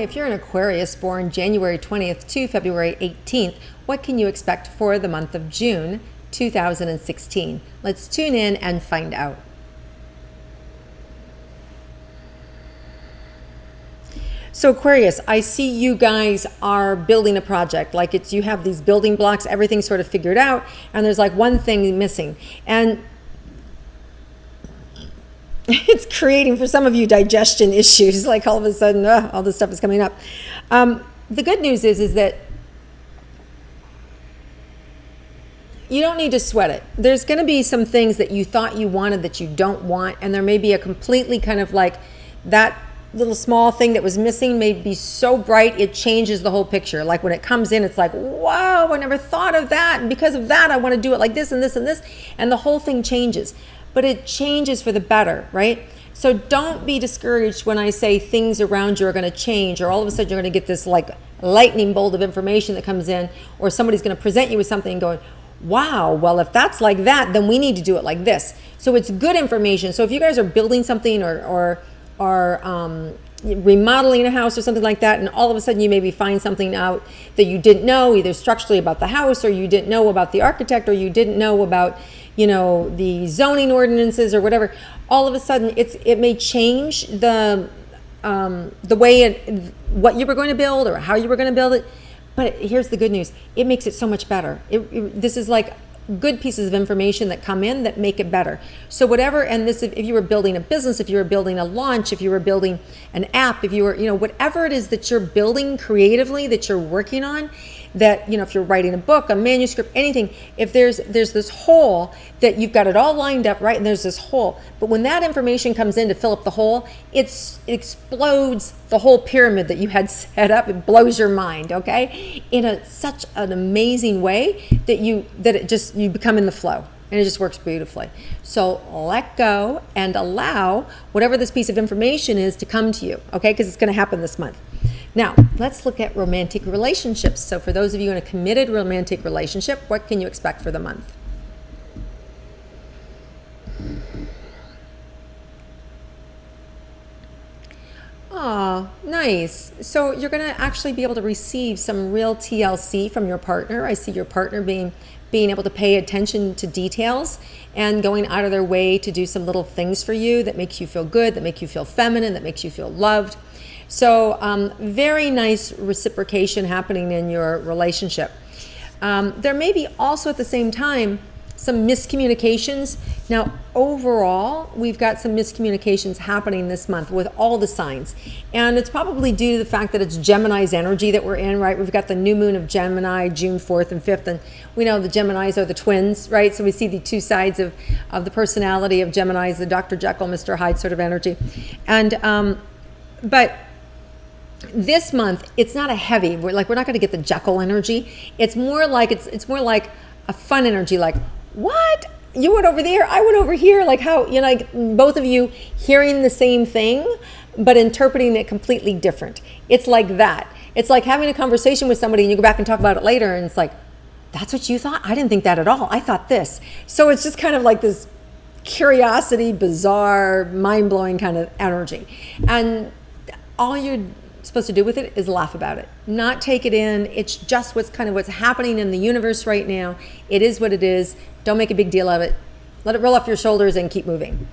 if you're an Aquarius born January 20th to February 18th, what can you expect for the month of June 2016? Let's tune in and find out. So Aquarius, I see you guys are building a project. Like you have these building blocks, everything's sort of figured out, and there's like one thing missing. And it's creating for some of you digestion issues. Like all of a sudden, all this stuff is coming up. The good news is that you don't need to sweat it. There's going to be some things that you thought you wanted that you don't want, and there may be a completely kind of like that little small thing that was missing may be so bright it changes the whole picture. Like when it comes in, it's like, wow, I never thought of that, and because of that I want to do it like this and this and this, and the whole thing changes. But it changes for the better, right? So don't be discouraged when I say things around you are going to change, or all of a sudden you're going to get this like lightning bolt of information that comes in, or somebody's going to present you with something and going, wow, well, if that's like that, then we need to do it like this. So it's good information. So if you guys are building something or remodeling a house or something like that, and all of a sudden you maybe find something out that you didn't know, either structurally about the house, or you didn't know about the architect, or you didn't know about, you know, the zoning ordinances or whatever, all of a sudden it may change the way what you were going to build or how you were going to build it. But here's the good news. It makes it so much better. This is like good pieces of information that come in that make it better. So whatever, and this, if you were building a business, if you were building a launch, if you were building an app, if you were, you know, whatever it is that you're building creatively, that you're working on, that, you know, if you're writing a book, a manuscript, anything, if there's this hole that you've got it all lined up, right, and there's this hole, but when that information comes in to fill up the hole, it explodes the whole pyramid that you had set up. It blows your mind, okay, in such an amazing way that you become in the flow, and it just works beautifully. So let go and allow whatever this piece of information is to come to you, okay, because it's going to happen this month. Now, let's look at romantic relationships. So for those of you in a committed romantic relationship, what can you expect for the month? Oh, nice. So you're going to actually be able to receive some real TLC from your partner. I see your partner being able to pay attention to details and going out of their way to do some little things for you that makes you feel good, that make you feel feminine, that makes you feel loved. So very nice reciprocation happening in your relationship. There may be also at the same time some miscommunications. Now overall, we've got some miscommunications happening this month with all the signs. And it's probably due to the fact that it's Gemini's energy that we're in, right? We've got the new moon of Gemini, June 4th and 5th. And we know the Geminis are the twins, right? So we see the two sides of the personality of Geminis, the Dr. Jekyll, Mr. Hyde sort of energy. And, but this month, it's not a heavy, we're not going to get the Jekyll energy. It's more like a fun energy, like, what? You went over there, I went over here, like how, you know, like both of you hearing the same thing, but interpreting it completely different. It's like that. It's like having a conversation with somebody and you go back and talk about it later and it's like, that's what you thought? I didn't think that at all. I thought this. So it's just kind of like this curiosity, bizarre, mind-blowing kind of energy. And all you're supposed to do with it is laugh about it, not take it in. It's just what's happening in the universe right now. It is what it is. Don't make a big deal of it. Let it roll off your shoulders and keep moving.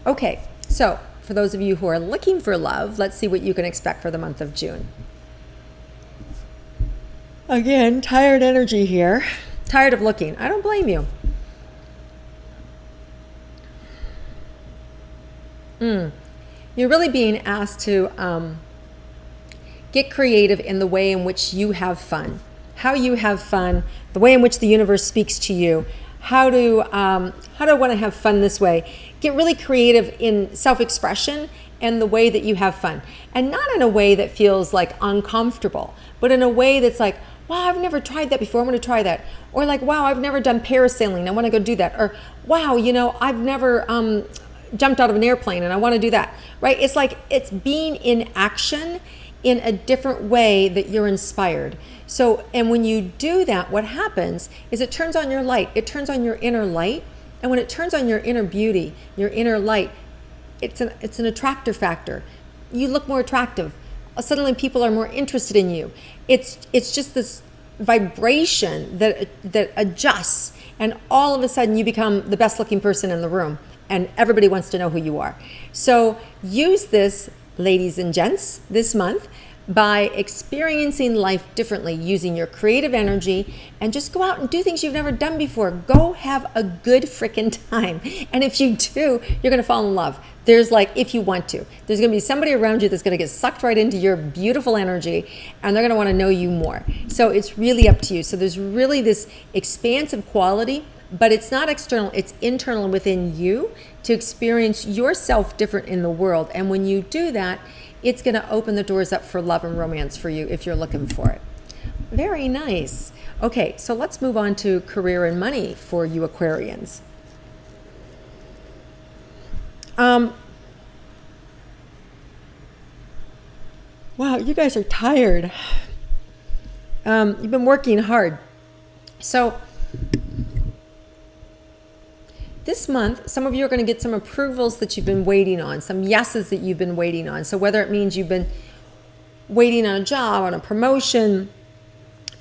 Okay, so for those of you who are looking for love, let's see what you can expect for the month of June. Again, tired energy here. Tired of looking. I don't blame you. You're really being asked to get creative in the way in which you have fun, how you have fun, the way in which the universe speaks to you. How do I want to have fun this way? Get really creative in self-expression and the way that you have fun, and not in a way that feels like uncomfortable, but in a way that's like, wow, I've never tried that before, I'm going to try that. Or like, wow, I've never done parasailing, I want to go do that. Or wow, you know, I've never jumped out of an airplane and I want to do that, right? It's like it's being in action in a different way that you're inspired. So, and when you do that, what happens is it turns on your light. It turns on your inner light. And when it turns on your inner beauty, your inner light, it's an attractor factor. You look more attractive. suddenly people are more interested in you. It's just this vibration that adjusts, and all of a sudden you become the best looking person in the room, and everybody wants to know who you are. So use this, ladies and gents, this month by experiencing life differently, using your creative energy, and just go out and do things you've never done before. Go have a good freaking time. And if you do, you're going to fall in love. There's like, if you want to, there's going to be somebody around you that's going to get sucked right into your beautiful energy, and they're going to want to know you more. So it's really up to you. So there's really this expansive quality, but it's not external, it's internal within you to experience yourself different in the world. And when you do that, it's going to open the doors up for love and romance for you if you're looking for it. Very nice. Okay, so let's move on to career and money for you Aquarians. Wow, you guys are tired. You've been working hard. So this month, some of you are going to get some approvals that you've been waiting on, some yeses that you've been waiting on. So whether it means you've been waiting on a job, on a promotion,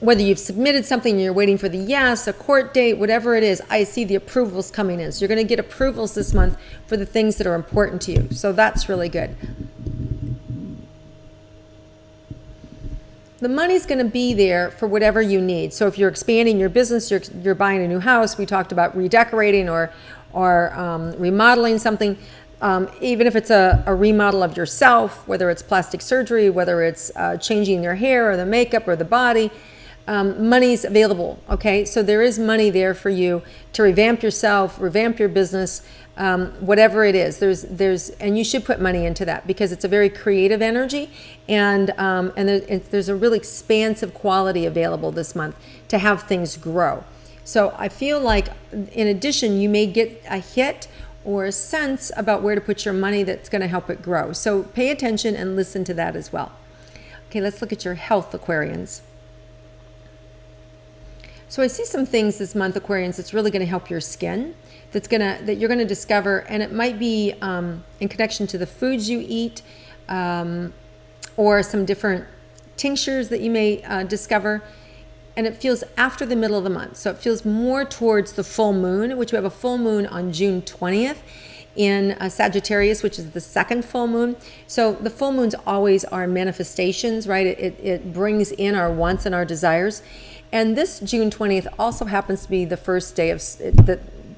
whether you've submitted something and you're waiting for the yes, a court date, whatever it is, I see the approvals coming in. So you're going to get approvals this month for the things that are important to you. So that's really good. The money's going to be there for whatever you need. So if you're expanding your business, you're buying a new house, we talked about redecorating or remodeling something, even if it's a remodel of yourself, whether it's plastic surgery, whether it's changing your hair or the makeup or the body, money's available, okay? So there is money there for you to revamp yourself, revamp your business, whatever it is. And you should put money into that because it's a very creative energy, and there's a really expansive quality available this month to have things grow. So I feel like, in addition, you may get a hit or a sense about where to put your money that's going to help it grow. So pay attention and listen to that as well. Okay, let's look at your health, Aquarians. So I see some things this month, Aquarians, that's really going to help your skin, that you're going to discover, and it might be in connection to the foods you eat, or some different tinctures that you may discover. And it feels after the middle of the month. So it feels more towards the full moon, which we have a full moon on June 20th in Sagittarius, which is the second full moon. So the full moons always are manifestations, right? It brings in our wants and our desires. And this June 20th also happens to be the first day of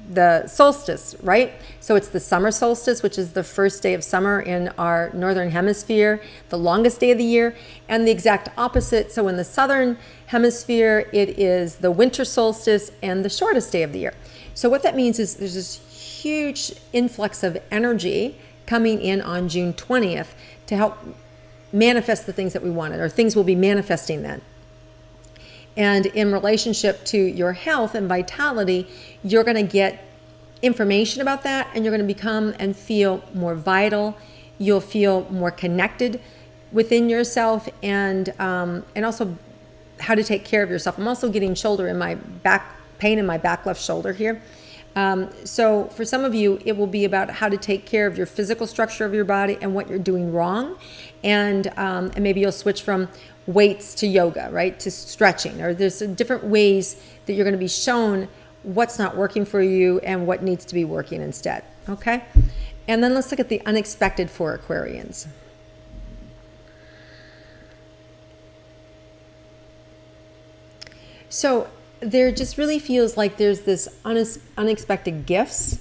the solstice, right? So it's the summer solstice, which is the first day of summer in our northern hemisphere, the longest day of the year, and the exact opposite. So in the southern hemisphere, it is the winter solstice and the shortest day of the year. So what that means is there's this huge influx of energy coming in on June 20th to help manifest the things that we wanted, or things will be manifesting then. And in relationship to your health and vitality, you're going to get information about that, and you're going to become and feel more vital. You'll feel more connected within yourself, and also how to take care of yourself. I'm also getting pain in my back left shoulder here. So for some of you, it will be about how to take care of your physical structure of your body and what you're doing wrong. And maybe you'll switch from weights to yoga, right? To stretching, or there's different ways that you're going to be shown what's not working for you and what needs to be working instead. Okay. And then let's look at the unexpected for Aquarians. So there just really feels like there's this unexpected gifts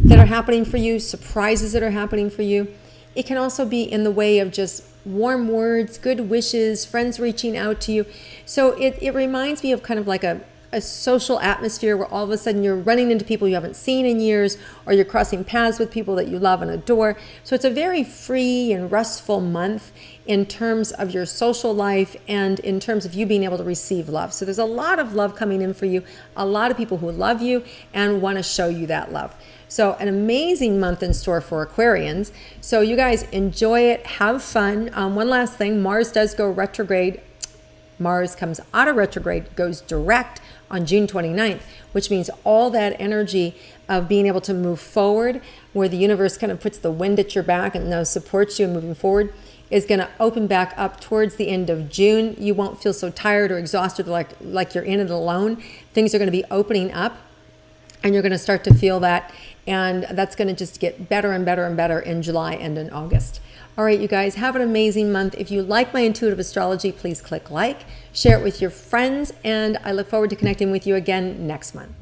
that are happening for you, surprises that are happening for you. It can also be in the way of just warm words, good wishes, friends reaching out to you. So it reminds me of kind of like a social atmosphere where all of a sudden you're running into people you haven't seen in years, or you're crossing paths with people that you love and adore. So it's a very free and restful month in terms of your social life and in terms of you being able to receive love. So there's a lot of love coming in for you, a lot of people who love you and want to show you that love. So an amazing month in store for Aquarians. So you guys enjoy it, have fun. One last thing, Mars does go retrograde. Mars comes out of retrograde, goes direct on June 29th, which means all that energy of being able to move forward, where the universe kind of puts the wind at your back and now supports you in moving forward, is going to open back up towards the end of June. You won't feel so tired or exhausted like you're in it alone. Things are going to be opening up, and you're going to start to feel that, and that's going to just get better and better and better in July and in August. All right, you guys, have an amazing month. If you like my intuitive astrology, please click like, share it with your friends, and I look forward to connecting with you again next month.